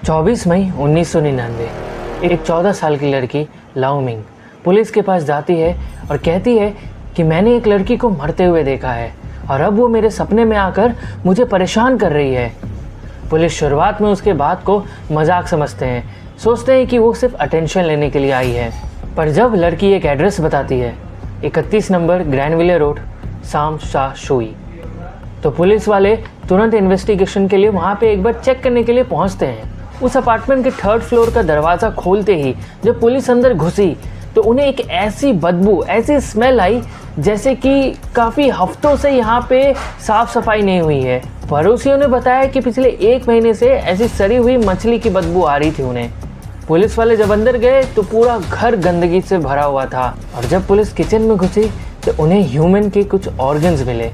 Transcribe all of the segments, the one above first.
24 मई 1999 एक 14 साल की लड़की लाओमिंग पुलिस के पास जाती है और कहती है कि मैंने एक लड़की को मरते हुए देखा है और अब वो मेरे सपने में आकर मुझे परेशान कर रही है। पुलिस शुरुआत में उसके बात को मजाक समझते हैं, सोचते हैं कि वो सिर्फ अटेंशन लेने के लिए आई है। पर जब लड़की एक एड्रेस बताती है 31 नंबर ग्रैनविले रोड, शाम शाह शुई, तो पुलिस वाले तुरंत इन्वेस्टिगेशन के लिए वहाँ पे एक बार चेक करने के लिए पहुँचते हैं। उस अपार्टमेंट के 3rd फ्लोर का दरवाज़ा खोलते ही जब पुलिस अंदर घुसी तो उन्हें एक ऐसी बदबू, ऐसी स्मेल आई जैसे कि काफ़ी हफ्तों से यहाँ पे साफ़ सफाई नहीं हुई है। पड़ोसियों ने बताया कि पिछले 1 महीने से ऐसी सड़ी हुई मछली की बदबू आ रही थी उन्हें। पुलिस वाले जब अंदर गए तो पूरा घर गंदगी से भरा हुआ था और जब पुलिस किचन में घुसी तो उन्हें ह्यूमन के कुछ ऑर्गन्स मिले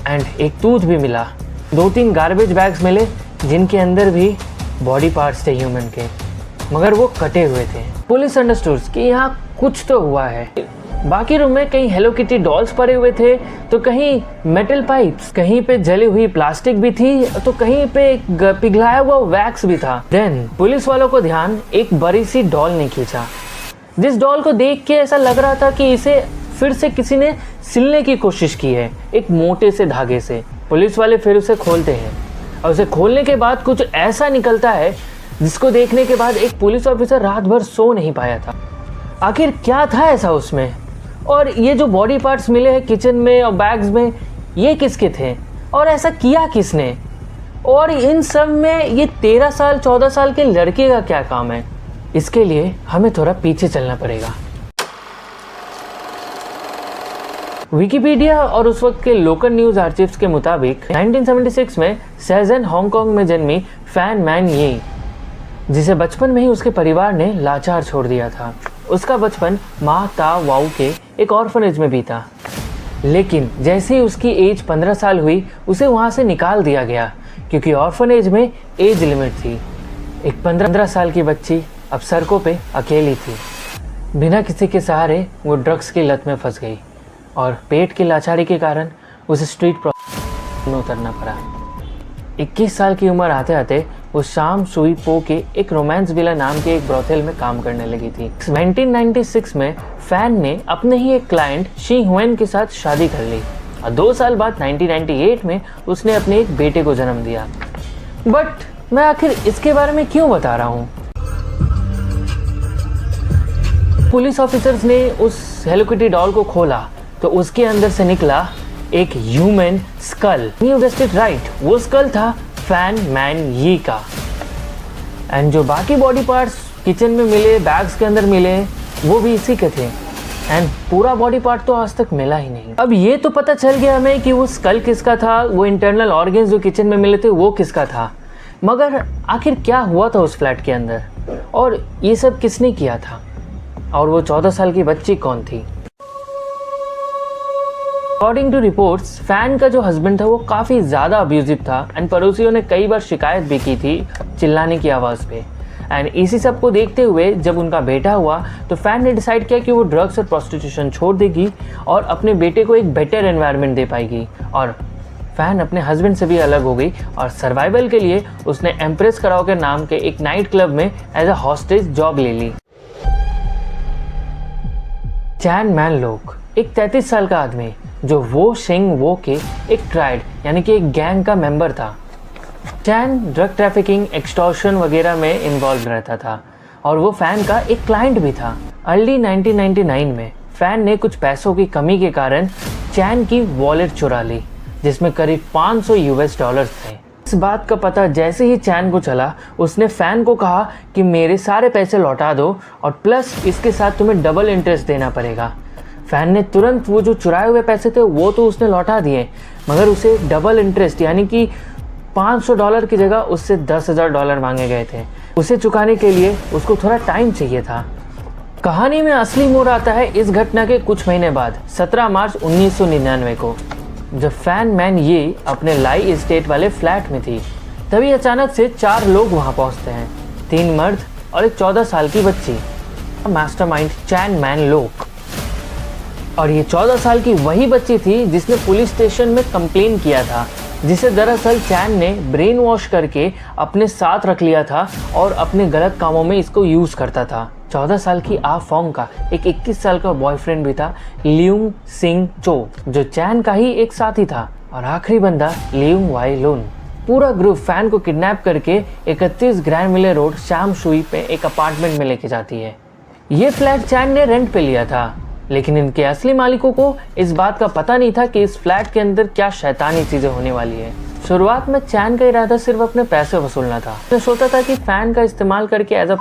एंड एक टूथ भी मिला। 2-3 गार्बेज बैग्स मिले जिनके अंदर भी बॉडी पार्ट्स थे ह्यूमन के, मगर वो कटे हुए थे। पुलिस अंडरस्टूड कि यहाँ कुछ तो हुआ है। बाकी रूम में कहीं हेलो किटी डॉल्स पड़े हुए थे, तो कहीं मेटल पाइप्स, कहीं पे जली हुई प्लास्टिक भी थी, तो कहीं पे पिघलाया हुआ वैक्स भी था। देन पुलिस वालों को ध्यान एक बड़ी सी डॉल ने खींचा, जिस डॉल को देख के ऐसा लग रहा था कि इसे फिर से किसी ने सिलने की कोशिश की है एक मोटे से धागे से। पुलिस वाले फिर उसे खोलते हैं और उसे खोलने के बाद कुछ ऐसा निकलता है जिसको देखने के बाद एक पुलिस ऑफिसर रात भर सो नहीं पाया था। आखिर क्या था ऐसा उसमें? और ये जो बॉडी पार्ट्स मिले हैं किचन में और बैग्स में, ये किसके थे और ऐसा किया किसने? और इन सब में ये 13 साल 14 साल के लड़के का क्या काम है? इसके लिए हमें थोड़ा पीछे चलना पड़ेगा। विकिपीडिया और उस वक्त के लोकल न्यूज़ आर्चिव्स के मुताबिक 1976 में शेज़ेन हांगकांग में जन्मी फैन मैन ये, जिसे बचपन में ही उसके परिवार ने लाचार छोड़ दिया था। उसका बचपन मा ता वाऊ के एक ऑर्फनेज में बीता, लेकिन जैसे ही उसकी एज 15 साल हुई उसे वहाँ से निकाल दिया गया क्योंकि ऑर्फनेज में एज लिमिट थी। एक 15 साल की बच्ची अब सड़कों पे अकेली थी। बिना किसी के सहारे वो ड्रग्स की लत में फंस गई और पेट की लाचारी के कारण उसे स्ट्रीट में उतरना पड़ा। 21 साल की उम्र आते आते वो शाम सुई पो के एक रोमांस विला नाम के एक ब्रोथेल में काम करने लगी थी। 1996 में फैन ने अपने ही एक क्लाइंट शी हुएन के साथ शादी कर ली और 2 साल बाद 1998 में उसने अपने एक बेटे को जन्म दिया। बट मैं आखिर इसके बारे में क्यों बता रहा हूँ? पुलिस ऑफिसर्स ने उस हेलो किटी डॉल को खोला तो उसके अंदर से निकला एक human school. You guessed it right, वो स्कल था फैन मैन ये का। एंड जो बाकी बॉडी पार्ट्स किचन में मिले, बैग्स के अंदर मिले, वो भी इसी के थे। एंड पूरा बॉडी पार्ट तो आज तक मिला ही नहीं। अब ये तो पता चल गया हमें कि वो स्कल किसका था, वो इंटरनल ऑर्गन्स जो किचन में मिले थे वो किसका था, मगर आखिर क्या हुआ था उस फ्लैट के अंदर और ये सब किसने किया था और वो 14 साल की बच्ची कौन थी? अकॉर्डिंग टू रिपोर्ट्स, फैन का जो हस्बैंड था वो काफ़ी ज़्यादा अब्यूजिव था एंड पड़ोसियों ने कई बार शिकायत भी की थी चिल्लाने की आवाज़ पे। एंड इसी सब को देखते हुए जब उनका बेटा हुआ तो फैन ने डिसाइड किया कि वो ड्रग्स और प्रोस्टिट्यूशन छोड़ देगी और अपने बेटे को एक बेटर एनवायरनमेंट दे पाएगी। और फैन अपने हस्बैंड से भी अलग हो गई और सर्वाइवल के लिए उसने एम्प्रेस कराओके नाम के एक नाइट क्लब में एज अ हॉस्टेज जॉब ले ली। चैन मैन लोक एक 33 साल का आदमी जो वो शेंग वो के एक ट्राइड यानी कि एक गैंग का मेंबर था। चैन ड्रग ट्रैफिकिंग, एक्सटॉर्शन वगैरह में इन्वॉल्व रहता था और वो फैन का एक क्लाइंट भी था। अर्ली 1999 में फैन ने कुछ पैसों की कमी के कारण चैन की वॉलेट चुरा ली जिसमें करीब $500 थे। इस बात का पता जैसे ही चैन को चला उसने फैन को कहा कि मेरे सारे पैसे लौटा दो और प्लस इसके साथ तुम्हें डबल इंटरेस्ट देना पड़ेगा। फैन ने तुरंत वो जो चुराए हुए पैसे थे वो तो उसने लौटा दिए, मगर उसे डबल इंटरेस्ट यानी कि $500 की जगह उससे $10,000 मांगे गए थे। उसे चुकाने के लिए उसको थोड़ा टाइम चाहिए था। कहानी में असली मोड़ आता है इस घटना के कुछ महीने बाद 17 मार्च 1999 को, जब फैन मैन ये अपने लाई एस्टेट वाले फ्लैट में थी। तभी अचानक से 4 लोग वहाँ पहुँचते हैं, 3 मर्द और एक 14 साल की बच्ची। मास्टरमाइंड चैन मैन लोक। और ये 14 साल की वही बच्ची थी जिसने पुलिस स्टेशन में कंप्लेन किया था जिसे दरअसल चैन ने ब्रेन वॉश करके अपने साथ रख लिया था और अपने गलत कामों में इसको यूज करता था। 14 साल की आ फोंग का एक 21 साल का बॉयफ्रेंड भी था, लियोंग सिंग चो, जो चैन का ही एक साथी था। और आखिरी बंदा लियोंग वाई लुन। पूरा ग्रुप फैन को किडनैप करके 31 ग्रैंड मिले रोड शाम शुई पे एक अपार्टमेंट में लेके जाती है। ये फ्लैट चैन ने रेंट पे लिया था, लेकिन इनके असली मालिकों को इस बात का पता नहीं था कि इस फ्लैट के अंदर क्या शैतानी चीजें होने वाली है। शुरुआत में चैन का इरादा सिर्फ अपने पैसे वसूलना था। उसने सोचा था कि फैन का इस्तेमाल करके एज अ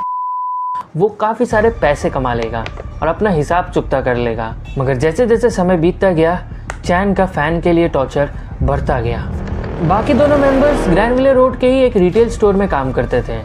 वो काफी सारे पैसे कमा लेगा और अपना हिसाब चुकता कर लेगा। मगर जैसे जैसे समय बीतता गया, चैन का फैन के लिए टॉर्चर बढ़ता गया। बाकी दोनों मेंबर्स ग्रैंड मिले रोड के ही एक रिटेल स्टोर में काम करते थे।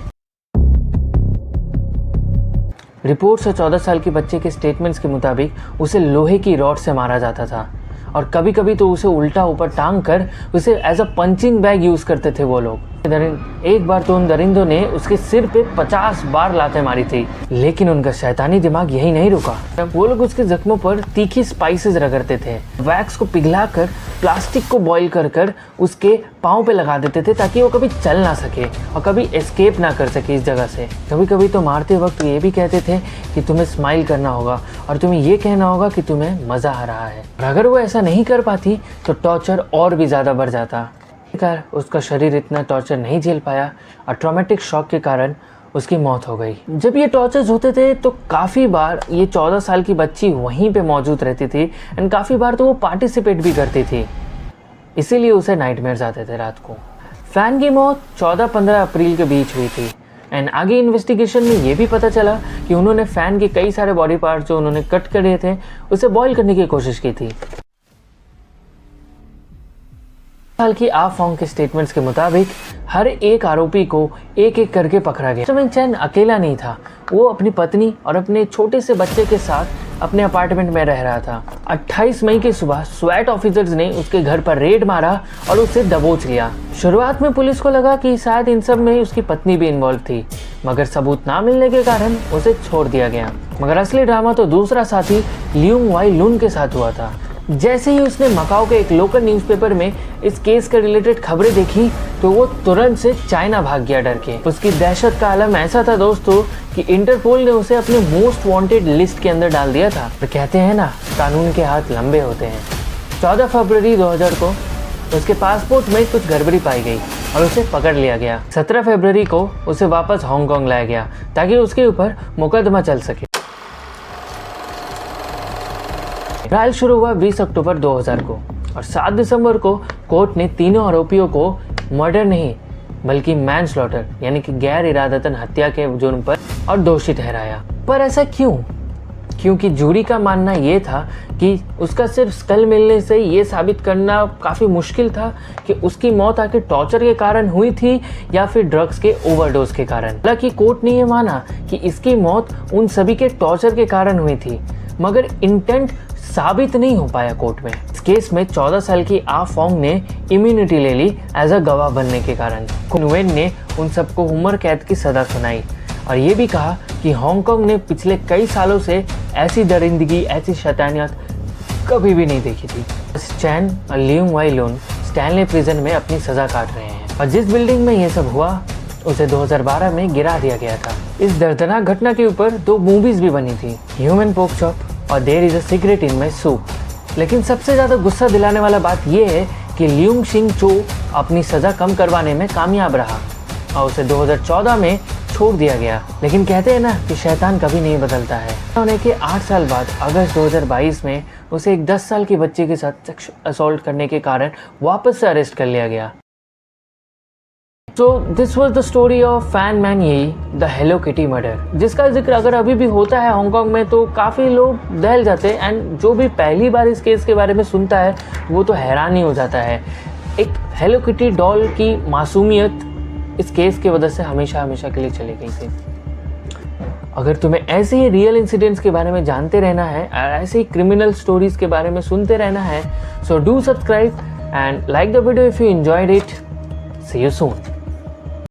रिपोर्ट से 14 साल के बच्चे के स्टेटमेंट्स के मुताबिक उसे लोहे की रॉड से मारा जाता था और कभी कभी तो उसे उल्टा ऊपर टांग कर उसे as a punching bag use करते थे वो लोग। एक बार तो उन दरिंदों ने उसके सिर पे 50 बार लातें मारी थी, लेकिन उनका शैतानी दिमाग यही नहीं रुका। वो लोग उसके जख्मों पर तीखी स्पाइसेस रगड़ते थे, वैक्स को पिघलाकर प्लास्टिक को बॉईल कर कर उसके पाँव पे लगा देते थे ताकि वो कभी चल ना सके और कभी एस्केप ना कर सके इस जगह से। कभी कभी तो मारते वक्त ये भी कहते थे कि तुम्हें स्माइल करना होगा और तुम्हें ये कहना होगा कि तुम्हें मज़ा आ रहा है। और अगर वो ऐसा नहीं कर पाती तो टॉर्चर और भी ज़्यादा बढ़ जाता। उसका शरीर इतना टॉर्चर नहीं झेल पाया और ट्रॉमेटिक शॉक के कारण उसकी मौत हो गई। जब ये टॉर्चर्स होते थे तो काफ़ी बार ये 14 साल की बच्ची वहीं पे मौजूद रहती थी एंड काफ़ी बार तो वो पार्टिसिपेट भी करती थी, इसीलिए उसे नाइटमेयर्स आते थे रात को। फैन की मौत 14-15 अप्रैल के बीच हुई थी एंड आगे इन्वेस्टिगेशन में ये भी पता चला कि उन्होंने फैन के कई सारे बॉडी पार्ट जो उन्होंने कट करे थे उसे बॉयल करने की कोशिश की थी। साल की आ फोंग के स्टेटमेंट्स के मुताबिक हर एक आरोपी को एक एक करके पकड़ा गया। चैन अकेला नहीं था, वो अपनी पत्नी और अपने छोटे से बच्चे के साथ अपने अपार्टमेंट में रह रहा था। 28 मई की सुबह स्वैट ऑफिसर्स ने उसके घर पर रेड मारा और उसे दबोच लिया। शुरुआत में पुलिस को लगा कि शायद इन सब में उसकी पत्नी भी इन्वॉल्व थी, मगर सबूत ना मिलने के कारण उसे छोड़ दिया गया। मगर असली ड्रामा तो दूसरा साथी लियोंग वाई लुन के साथ हुआ था। जैसे ही उसने मकाओ के एक लोकल न्यूज़पेपर में इस केस के रिलेटेड खबरें देखी तो वो तुरंत से चाइना भाग गया डर के। उसकी दहशत का आलम ऐसा था दोस्तों कि इंटरपोल ने उसे अपने मोस्ट वांटेड लिस्ट के अंदर डाल दिया था। तो कहते हैं ना, कानून के हाथ लंबे होते हैं। 14 फरवरी 2000 को उसके पासपोर्ट में कुछ गड़बड़ी पाई गई और उसे पकड़ लिया गया। 17 फरवरी को उसे वापस हांगकांग लाया गया ताकि उसके ऊपर मुकदमा चल सके। ट्रायल शुरू हुआ 20 अक्टूबर 2000 को और 7 दिसंबर को कोर्ट ने तीनों आरोपियों को मर्डर नहीं बल्कि मैनस्लॉटर यानी कि गैर इरादतन हत्या के जुर्म पर और दोषी ठहराया। पर ऐसा क्यों? क्योंकि जूरी का मानना ये था कि उसका सिर्फ स्कल मिलने से ये साबित करना काफ़ी मुश्किल था कि उसकी मौत आखिर टॉर्चर के कारण हुई थी या फिर ड्रग्स के ओवरडोज के कारण। हालांकि कोर्ट ने ये माना कि इसकी मौत उन सभी के टॉर्चर के कारण हुई थी, मगर इंटेंट साबित नहीं हो पाया कोर्ट में। इस केस में 14 साल की आ फोंग ने इम्यूनिटी ले ली एज अ गवाह बनने के कारण। कुनवेन ने उन सबको उम्र कैद की सजा सुनाई और ये भी कहा कि हांगकांग ने पिछले कई सालों से ऐसी दरिंदगी, ऐसी शैतानियत कभी भी नहीं देखी थी। चैन और Leung Wai Lun Stanley prison में अपनी सजा काट रहे हैं और जिस बिल्डिंग में ये सब हुआ उसे 2012 में गिरा दिया गया था। इस दर्दनाक घटना के ऊपर 2 मूवीज भी बनी थी, ह्यूमन पोर्क चॉप और there is a secret in my soup. लेकिन सबसे ज़्यादा गुस्सा दिलाने वाला बात यह है कि लियोंग सिंग चो अपनी सज़ा कम करवाने में कामयाब रहा और उसे 2014 में छोड़ दिया गया। लेकिन कहते हैं ना कि शैतान कभी नहीं बदलता है। होने के 8 साल बाद अगस्त 2022 में उसे एक 10 साल की बच्ची के साथ सेक्सुअल असॉल्ट करने के कारण वापस से अरेस्ट कर लिया गया। So this was the story of fan man यी द हेलो किटी मर्डर, जिसका जिक्र अगर अभी भी होता है हांगकांग में तो काफ़ी लोग दहल जाते हैं एंड जो भी पहली बार इस केस के बारे में सुनता है वो तो हैरान ही हो जाता है। एक हेलो किटी डॉल की मासूमियत इस केस की वजह से हमेशा हमेशा के लिए चली गई थी। अगर तुम्हें ऐसे ही रियल इंसिडेंट्स के बारे में जानते रहना है और ऐसे ही क्रिमिनल स्टोरीज के बारे में सुनते रहना है, so do subscribe and like the video if you enjoyed it. See you soon.